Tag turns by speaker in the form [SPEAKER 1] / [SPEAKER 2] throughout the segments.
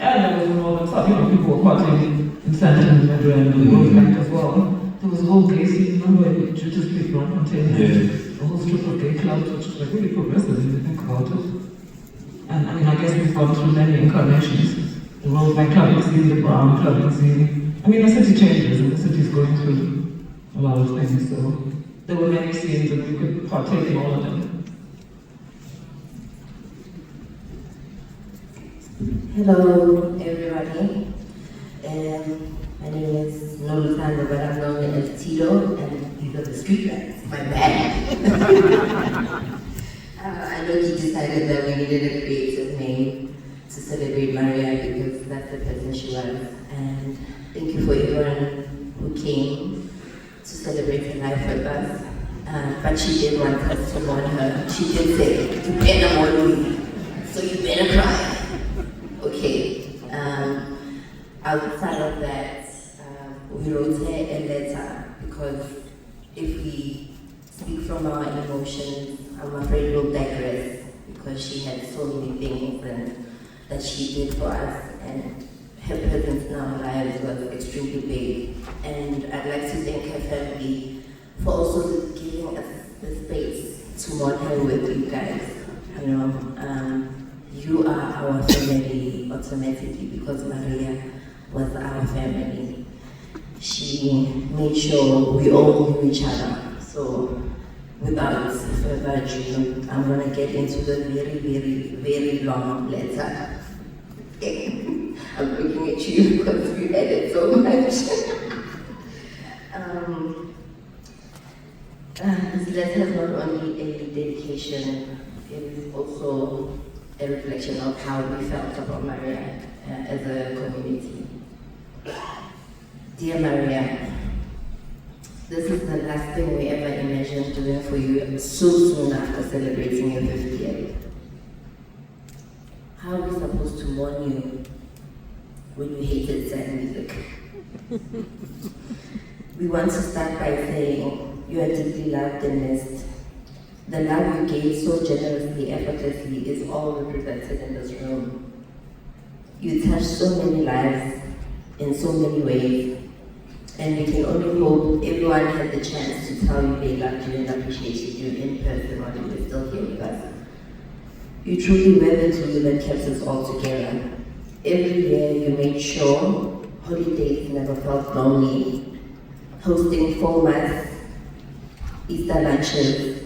[SPEAKER 1] And there was more than some, people were partying in Santa Monica and the World Bank as well. There was a whole gay scene, remember, in Judas Street, Bloemfontein, a whole strip of gay clubs, which was like really progressive if you think about it. And I mean, I guess we've gone through many incarnations. The World Bank clubbing scene, the Brown clubbing scene. I mean, the city changes and the city's going through a lot of things, so there were many scenes and we could partake in all of them.
[SPEAKER 2] Hello, everybody. My name is Nolutando, but I'm known as Tito, and these are the street rats. My bad. I know he decided that we needed a creative name to celebrate Maria because that's the person she was. And thank you for everyone who came to celebrate her life with us. But she did want us to mourn her. She did say, "You better mourn me, so you better cry." Okay. Outside of that, we wrote her a letter because if we speak from our emotions, I'm afraid we'll digress because she had so many things that she did for us, and her presence in our lives was extremely big. And I'd like to thank her family for also giving us the space to mourn her with you guys. You are our family automatically because Maria was our family. She made sure we all knew each other. So without further ado, I'm going to get into the very, very, very long letter. I'm looking at you because you edit so much. This letter is not only a dedication, it is also a reflection of how we felt about Maria as a community. Dear Maria, this is the last thing we ever imagined doing for you so soon after celebrating your 50th. How are we supposed to mourn you when you hated sad music? We want to start by saying you are deeply loved and missed. The love you gave so generously, effortlessly is all represented in this room. You touched so many lives in so many ways, and we can only hope everyone had the chance to tell you they loved you and appreciated you in person while you were still here with us. You truly were the glue that kept us all together. Every year you made sure holidays never felt lonely, hosting full mass, Easter lunches,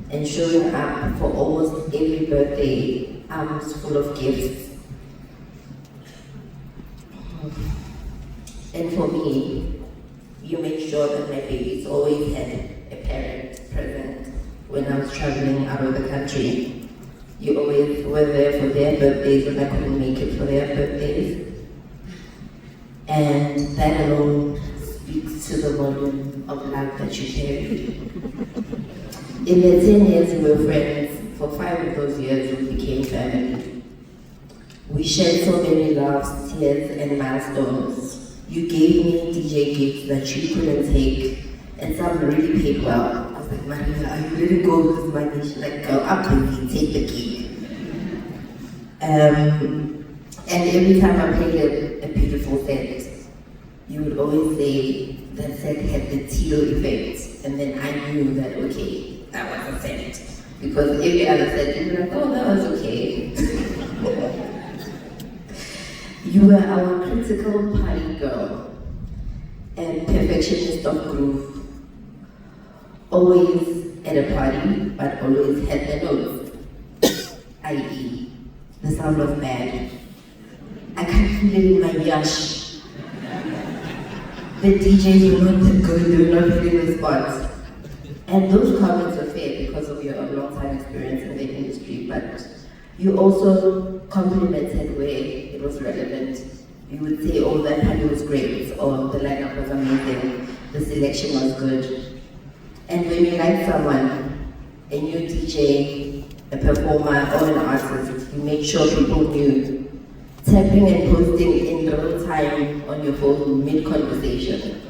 [SPEAKER 2] and showing up for almost every birthday, arms full of gifts. And for me, you made sure that my babies always had a parent present when I was traveling out of the country. You always were there for their birthdays when I couldn't make it for their birthdays. And that alone speaks to the volume of love that you carried. In the 10 years we were friends, for 5 of those years we became family. We shared so many laughs, tears, and milestones. You gave me DJ gigs that you couldn't take, and some really paid well. I was like, Maria, are you really go with this money? She's like, girl, I'm busy, take the gig. And every time I played a beautiful set, you would always say that set had the Tito effect, and then I knew that, okay, that was a set. Because every other set, you'd be like, oh, that was okay. You were our critical party girl and perfectionist of groove. Always at a party, but always had the notes, i.e., the sound of bad. I can feel it in my yash. The DJs were not that good, they were not hitting the spots. And those comments are fair because of your long-time experience in the industry, but you also complimented where it was relevant. You would say, oh, that party was great, or the lineup was amazing, the selection was good. And when you like someone, a new DJ, a performer, or an artist, you make sure people knew. Tapping and posting in real time on your phone mid-conversation.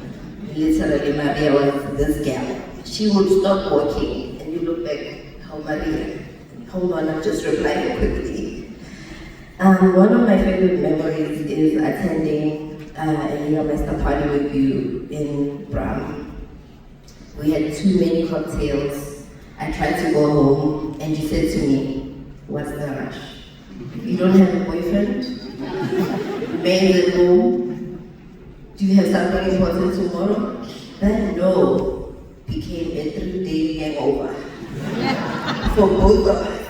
[SPEAKER 2] Literally, Maria was this gal. She would stop walking, and you look back, how Maria? Hold on, I'm just replying quickly. One of my favorite memories is attending a year master party with you in Bram. We had too many cocktails. I tried to go home and you said to me, what's the rush? You don't have a boyfriend? Maids at home? Do you have something important tomorrow? That no became a 3-day hangover for both of us.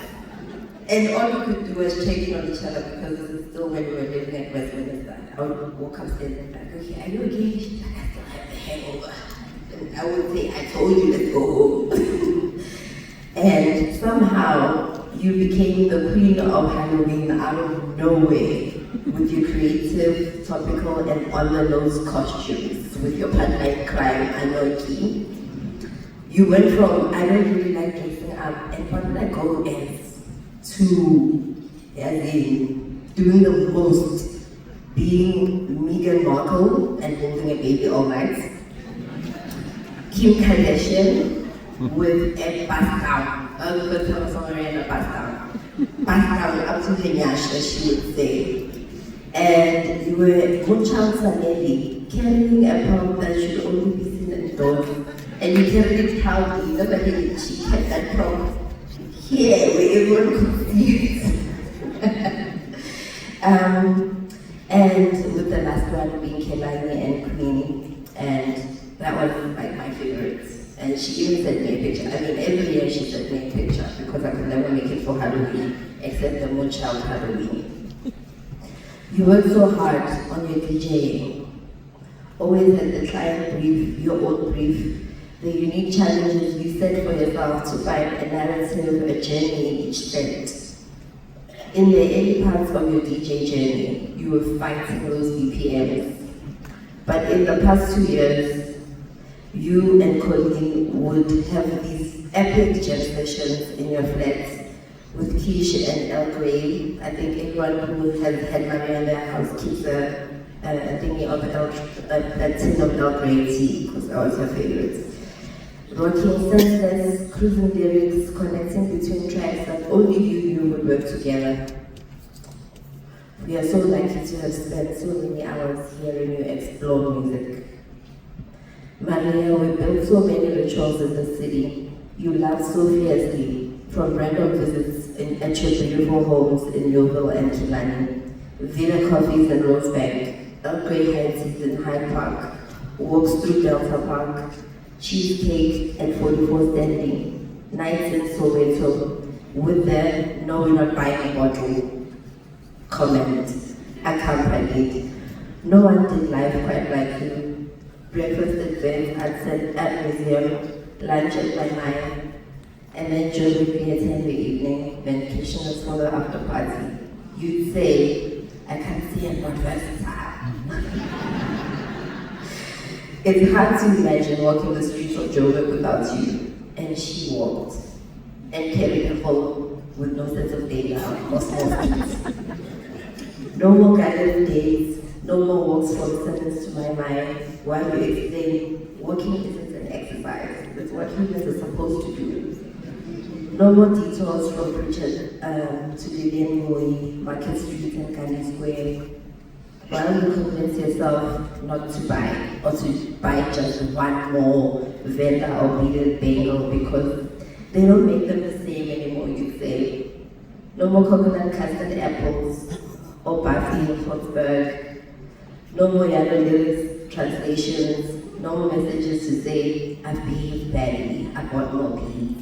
[SPEAKER 2] And all we could do was check in on each other because this is still when we were living at Westminster. I would walk upstairs and be like, okay, are you okay? She's like, I still have the hangover. And I would say, I told you, let's go home. And somehow you became the queen of Halloween out of nowhere with your creative, topical, and on-the-nose costumes with your partner crime, Anoki. You went from, I don't really like dressing up, and what did I go as? To, as in, doing the most, being Meghan Markle and holding a baby all night. Kim Kardashian with a bust down. I was going to tell somewhere in a bust down. Bust down up to the nyash, as she would say. And you were Munchal Sanelli, carrying a pump that should only be seen indoors. And you carried it proudly. Nobody, she kept that pump here where everyone could see it. And with the last one being Kelani and Queenie, and that was like my favorite. And she even sent me a picture. I mean, every year she sent me a picture because I could never make it for Halloween except the Moonchild Halloween. You worked so hard on your DJing. Always had the client brief, your own brief, the unique challenges you set for yourself to find a narrative, a journey in each set. In the early parts of your DJ journey, you were fighting those BPMs. But in the past 2 years, you and Colleen would have these epic jam sessions in your flat with Keish and El Grey. I think everyone who has had Maria in their house keeps a thingy of a tin of El Grey tea, because that was her favorite. Rocking senseless, cruising lyrics, connecting between tracks that only you would work together. We are so lucky to have spent so many hours hearing you explore music. Maria, we built so many rituals in the city. You laughed so fiercely, from random visits at your beautiful homes in Yeovil and Killarney, Villa Coffees in Rosebank, El Grey Heights in Hyde Park, walks through Delta Park, cheesecake and 44 standing, nights in Soweto, with the no, we're not buying a bottle comment accompanied. No one did life quite like you. Breakfast at Ben's at museum, lunch at my mine, and then during theatre in the evening, when kitchen was for the after party. You'd say, I can't see I'm not versatile. It's hard to imagine walking the streets of Joburg without you. And she walked and carried her home with no sense of danger or small streets. No more gathering days, no more walks from sentence to my mind while you explain walking isn't an exercise, it's what humans are supposed to do. No more detours from Bridget to Lillian Moy, Market Street and Gandhi Square. While you convince yourself not to buy, or to buy just one more vendor or bigger bagel because they don't make them the same anymore, you say. No more coconut custard apples or Buffy in Pittsburgh. No more yellow lyrics translations. No more messages to say, I've behaved badly, I want more please.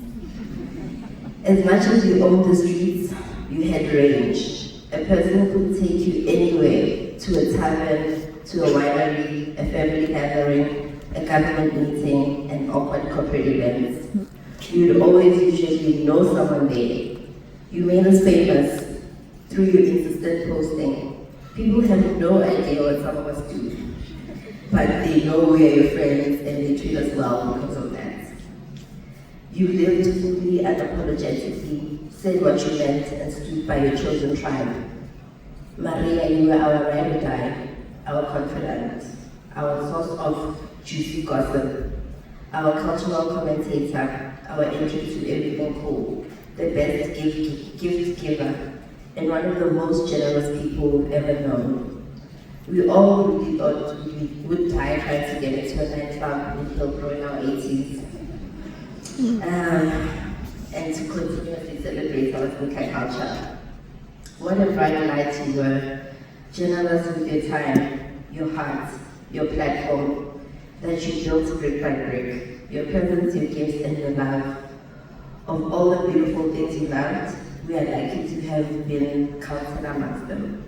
[SPEAKER 2] As much as you owned the streets, you had range. A person could take you anywhere, to a tavern, to a winery, a family gathering, a government meeting, and awkward corporate events. You'd always usually know someone there. You made us famous through your insistent posting. People have no idea what some of us do, but they know we are your friends and they treat us well because of that. You lived fully unapologetically, said what you meant, and stood by your chosen tribe. Maria, you were our ride or die, our confidant, our source of juicy gossip, our cultural commentator, our entry to everything cool, the best gift giver, and one of the most generous people we've ever known. We all really thought we would die trying to get into a nightclub in Hillbrow in our 80s. And to continuously celebrate our African culture. What a bright light you were, journalists with your time, your heart, your platform, that you built brick by brick, your presence, your gifts, and your love. Of all the beautiful things you loved, we are lucky to have been counted amongst them.